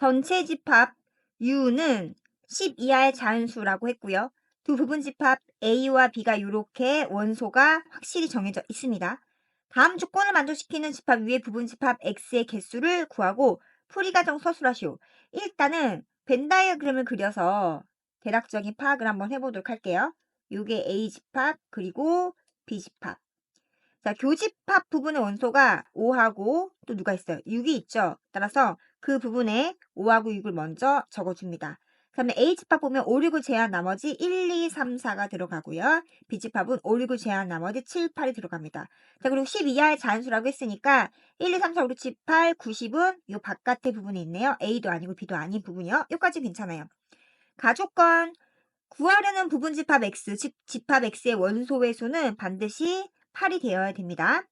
전체 집합 U는 10 이하의 자연수라고 했고요. 두 부분 집합 A와 B가 이렇게 원소가 확실히 정해져 있습니다. 다음 조건을 만족시키는 집합 U의 부분 집합 X의 개수를 구하고 풀이 과정 서술하시오. 일단은 벤 다이어그램을 그려서 대략적인 파악을 한번 해보도록 할게요. 요게 A 집합 그리고 B 집합. 자, 교집합 부분의 원소가 5하고 또 누가 있어요? 6이 있죠. 따라서 그 부분에 5하고 6을 먼저 적어줍니다. 그 다음에 A집합 보면 5, 6을 제한 나머지 1, 2, 3, 4가 들어가고요. B집합은 5, 6을 제한 나머지 7, 8이 들어갑니다. 자, 그리고 10 이하의 자연수라고 했으니까 1, 2, 3, 4, 5, 6, 7, 8, 90은 이 바깥의 부분에 있네요. A도 아니고 B도 아닌 부분이요. 여기까지 괜찮아요. 가조건 구하려는 부분 집합 X, 즉 집합 X의 원소의 수는 반드시 8이 되어야 됩니다.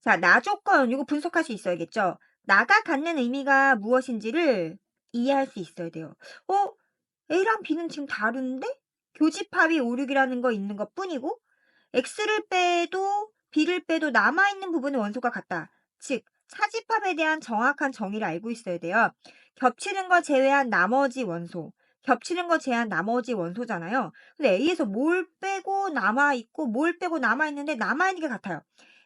자, 나 조건 이거 분석할 수 있어야겠죠. 나가 갖는 의미가 무엇인지를 이해할 수 있어야 돼요. A랑 B는 지금 다른데? 교집합이 5, 6이라는 거 있는 것 뿐이고 X를 빼도 B를 빼도 남아있는 부분의 원소가 같다. 즉 차집합에 대한 정확한 정의를 알고 있어야 돼요. 겹치는 거 제외한 나머지 원소. 겹치는 거 제한 나머지 원소잖아요. 근데 A에서 뭘 빼고 남아있고 뭘 빼고 남아있는데 남아있는 게 같아요.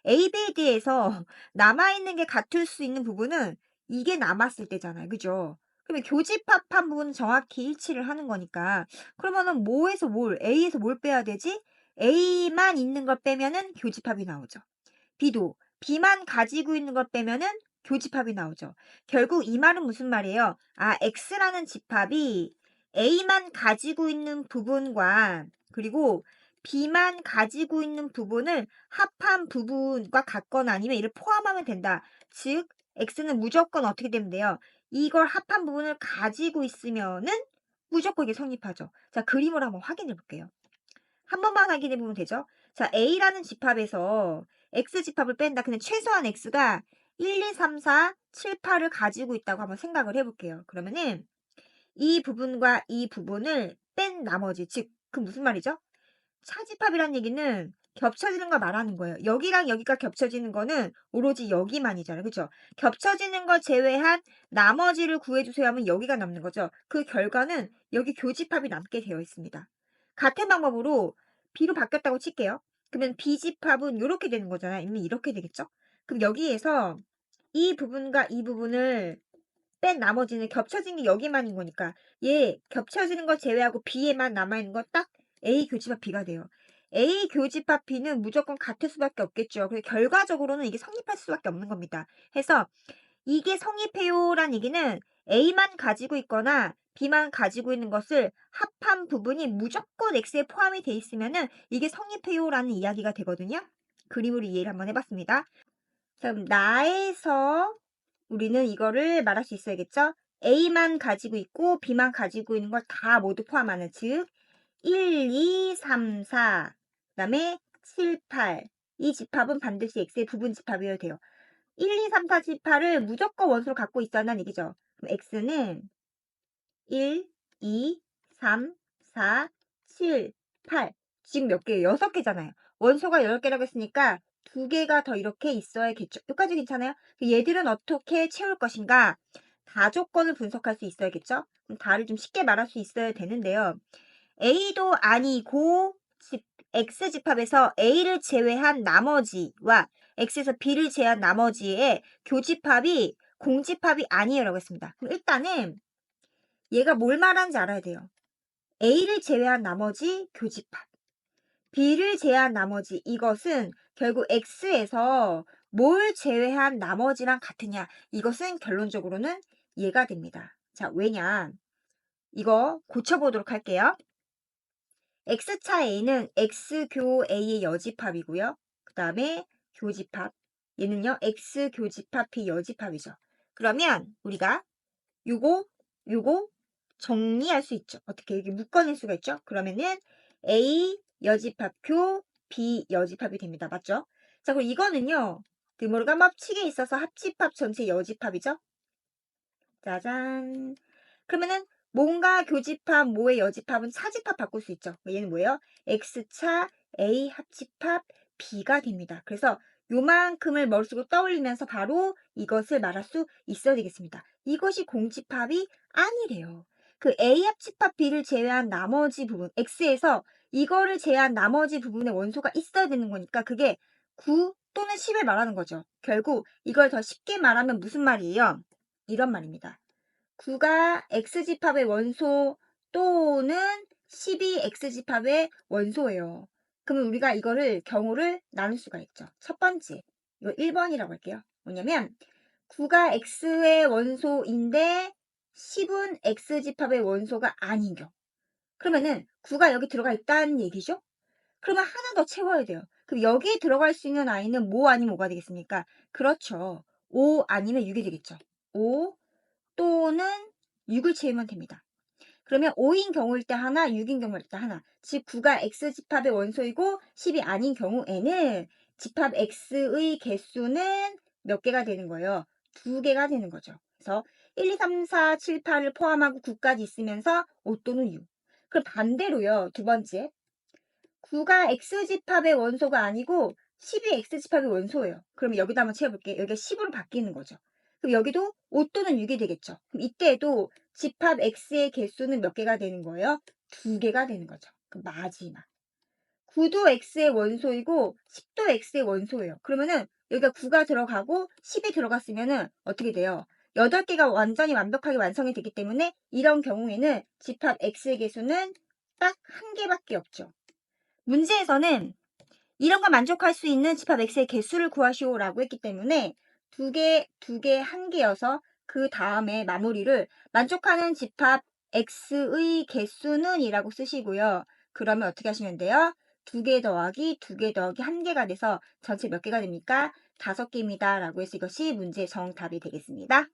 A, B, D에서 남아있는 게 같을 수 있는 부분은 이게 남았을 때잖아요. 그죠? 그러면 교집합한 부분은 정확히 일치를 하는 거니까 그러면은 뭐에서 뭘, A에서 뭘 빼야 되지? A만 있는 걸 빼면은 교집합이 나오죠. B도 B만 가지고 있는 걸 빼면은 교집합이 나오죠. 결국 이 말은 무슨 말이에요? X라는 집합이 A만 가지고 있는 부분과 그리고 B만 가지고 있는 부분을 합한 부분과 같거나 아니면 이를 포함하면 된다. 즉 X는 무조건 어떻게 되면 돼요? 이걸 합한 부분을 가지고 있으면은 무조건 이게 성립하죠. 자, 그림을 한번 확인해 볼게요. 한 번만 확인해 보면 되죠. 자, A라는 집합에서 X집합을 뺀다. 근데 최소한 X가 1, 2, 3, 4, 7, 8을 가지고 있다고 한번 생각을 해볼게요. 그러면은 이 부분과 이 부분을 뺀 나머지, 즉, 그 무슨 말이죠? 차집합이란 얘기는 겹쳐지는 걸 말하는 거예요. 여기랑 여기가 겹쳐지는 거는 오로지 여기만이잖아요. 그렇죠? 겹쳐지는 걸 제외한 나머지를 구해주세요 하면 여기가 남는 거죠. 그 결과는 여기 교집합이 남게 되어 있습니다. 같은 방법으로 B로 바뀌었다고 칠게요. 그러면 B집합은 이렇게 되는 거잖아요. 아니면 이렇게 되겠죠? 그럼 여기에서 이 부분과 이 부분을 뺀 나머지는 겹쳐진 게 여기만인 거니까 얘 겹쳐지는 거 제외하고 B에만 남아있는 거 딱 A 교집합 B가 돼요. A 교집합 B는 무조건 같을 수밖에 없겠죠. 그래서 결과적으로는 이게 성립할 수밖에 없는 겁니다. 해서 이게 성립해요란 얘기는 A만 가지고 있거나 B만 가지고 있는 것을 합한 부분이 무조건 X에 포함이 돼 있으면은 이게 성립해요라는 이야기가 되거든요. 그림으로 이해를 한번 해봤습니다. 자, 그럼 나에서 우리는 이거를 말할 수 있어야겠죠? A만 가지고 있고 B만 가지고 있는 걸 다 모두 포함하는 즉 1, 2, 3, 4 그다음에 7, 8 이 집합은 반드시 X의 부분 집합이어야 돼요. 1, 2, 3, 4, 7, 8을 무조건 원소로 갖고 있어야 한다는 얘기죠. 그럼 X는 1, 2, 3, 4, 7, 8 지금 몇 개예요? 6개잖아요. 원소가 10개라고 했으니까 2개가 더 이렇게 있어야겠죠. 여기까지 괜찮아요? 얘들은 어떻게 채울 것인가? 다조건을 분석할 수 있어야겠죠? 그럼 다를 좀 쉽게 말할 수 있어야 되는데요. A도 아니고 X집합에서 A를 제외한 나머지와 X에서 B를 제외한 나머지의 교집합이 공집합이 아니에요라고 했습니다. 그럼 일단은 얘가 뭘 말하는지 알아야 돼요. A를 제외한 나머지 교집합. B를 제외한 나머지 이것은 결국 X에서 뭘 제외한 나머지랑 같으냐. 이것은 결론적으로는 얘가 됩니다. 자, 왜냐. 이거 고쳐보도록 할게요. X차 A는 X교 A의 여집합이고요. 그 다음에 교집합. 얘는요. X교집합 B 여집합이죠. 그러면 우리가 요거 정리할 수 있죠. 어떻게 이렇게 묶어낼 수가 있죠. 그러면은 A 여집합교 B 여집합이 됩니다. 맞죠? 자, 그럼 이거는요. 드모르간 법칙에 있어서 합집합 전체 여집합이죠. 짜잔. 그러면은 뭔가 교집합, 뭐의 여집합은 차집합 바꿀 수 있죠. 얘는 뭐예요? X차 A 합집합 B가 됩니다. 그래서 요만큼을 머릿속으로 떠올리면서 바로 이것을 말할 수 있어야 되겠습니다. 이것이 공집합이 아니래요. 그 A 합집합 B를 제외한 나머지 부분, X에서 이거를 제외한 나머지 부분에 원소가 있어야 되는 거니까 그게 9 또는 10을 말하는 거죠. 결국 이걸 더 쉽게 말하면 무슨 말이에요? 이런 말입니다. 9가 X집합의 원소 또는 10이 X집합의 원소예요. 그러면 우리가 이거를 경우를 나눌 수가 있죠. 첫 번째, 이거 1번이라고 할게요. 뭐냐면 9가 X의 원소인데 10은 X집합의 원소가 아닌 경우. 그러면은 9가 여기 들어가 있다는 얘기죠? 그러면 하나 더 채워야 돼요. 그럼 여기에 들어갈 수 있는 아이는 뭐 아니면 뭐가 되겠습니까? 그렇죠. 5 아니면 6이 되겠죠. 5 또는 6을 채우면 됩니다. 그러면 5인 경우일 때 하나, 6인 경우일 때 하나. 즉 9가 X집합의 원소이고 10이 아닌 경우에는 집합 X의 개수는 몇 개가 되는 거예요? 2개가 되는 거죠. 그래서 1, 2, 3, 4, 7, 8을 포함하고 9까지 있으면서 5 또는 6. 그럼 반대로요. 두 번째. 9가 X집합의 원소가 아니고 10이 X집합의 원소예요. 그럼 여기다 한번 채워볼게요. 여기가 10으로 바뀌는 거죠. 그럼 여기도 5 또는 6이 되겠죠. 그럼 이때에도 집합 X의 개수는 몇 개가 되는 거예요? 2개가 되는 거죠. 그럼 마지막. 9도 X의 원소이고 10도 X의 원소예요. 그러면은 여기가 9가 들어가고 10이 들어갔으면은 어떻게 돼요? 8개가 완전히 완벽하게 완성이 되기 때문에 이런 경우에는 집합 X의 개수는 딱 한 개밖에 없죠. 문제에서는 이런 걸 만족할 수 있는 집합 X의 개수를 구하시오라고 했기 때문에 두 개, 한 개여서 그 다음에 마무리를 만족하는 집합 X의 개수는 이라고 쓰시고요. 그러면 어떻게 하시면 돼요? 2개 더하기 2개 더하기 1개가 돼서 전체 몇 개가 됩니까? 5개입니다. 라고 해서 이것이 문제의 정답이 되겠습니다.